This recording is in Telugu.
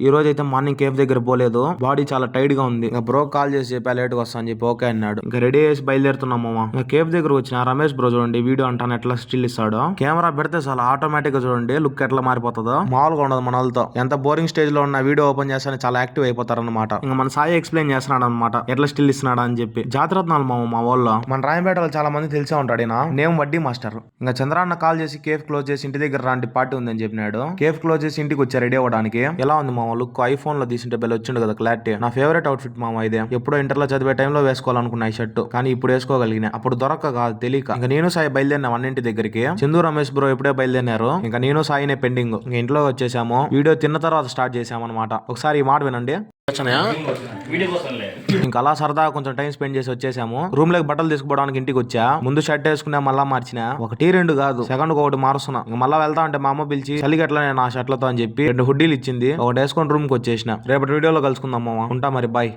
ఈ రోజు అయితే మార్నింగ్ కేఫ్ దగ్గర పోలేదు, బాడీ చాలా టైట్ గా ఉంది. ఇంకా బ్రో కాల్ చేసి చెప్పా లేట్ గా వస్తా అని చెప్పి ఓకే అన్నాడు. ఇంకా రెడీ చేసి బయలుదేరుతున్నాం మామ. ఇంకా కేఫ్ దగ్గర వచ్చిన రమేష్ బ్రో చూడండి వీడియో అంటాను ఎట్లా స్టిల్ ఇస్తాడు. కెమెరా పెడితే చాలా ఆటోమేటిక్ గా చూడండి లుక్ ఎట్లా మారిపోతుందో, మామూలుగా ఉండదు మన వాళ్ళతో. ఎంత బోరింగ్ స్టేజ్ లో ఉన్న వీడియో ఓపెన్ చేస్తే చాలా యాక్టివ్ అయిపోతారు అనమాట. ఇంకా మన సాయి ఎక్స్ప్లెయిన్ చేస్తున్నాడు అనమాట ఎట్లా స్టిల్ ఇస్తున్నాడు అని చెప్పి. జాతరత్నాలు మామ మా వాళ్ళు మన రాయంపేటలో చాలా మంది తెలిసే ఉంటాడు. నేమ్ వడ్డీ మాస్టర్. ఇంకా చంద్రాన్న కాల్ చేసి కేఫ్ క్లోజ్ చేసి ఇంటి దగ్గర రాంటి పార్టీ ఉందని చెప్పినాడు. కేఫ్ క్లోజ్ చేసి ఇంటికి వచ్చా రెడీ అవ్వడానికి. ఎలా ఉంది మామ లుక్? ఐఫోన్ లో తీసింటే బెల్ వచ్చిండు కదా క్లారిటీ. నా ఫేవరెట్ అవుట్ఫిట్ మామ ఇదే. ఎప్పుడో ఇంటర్ లో చదివే టైంలో వేసుకోవాలనుకున్నా ఈ షర్ట్, కానీ ఇప్పుడు వేసుకోగలిగిన. అప్పుడు దొరక్క కాదు తెలియక. ఇంకా నేను సాయి బయలుదేరిన అన్నింటి దగ్గరికి. చందు రమేష్ బ్రో ఇప్పుడే బయలుదేరినారు. ఇంకా నేను సాయినే పెండింగ్. ఇంకా ఇంట్లో వచ్చేసాము. వీడియో తిన్న తర్వాత స్టార్ట్ చేసాము అనమాట. ఒకసారి ఈ మాట వినండి. ఇంకా అలా సరదా కొంచెం టైం స్పెండ్ చేసి వచ్చేసాము. రూమ్ లోకి బట్టలు తీసుకుపోవడానికి ఇంటికి వచ్చా. ముందు షర్ట్ వేసుకున్నా, మళ్ళా మార్చిన. ఒకటి రెండు కాదు, సెకండ్ ఒకటి మారుస్తున్నా. ఇంకా మళ్ళా వెళ్తా అంటే మా అమ్మ పిలిచి చలిగట్ల నేను ఆ షర్ట్లతో అని చెప్పి 2 హుడ్డీలు ఇచ్చింది. ఒకటి వేసుకొని రూమ్ కి వచ్చేసిన. రేపటి వీడియోలో కలుసుకుందాం మామ. ఉంటా మరి, బాయ్.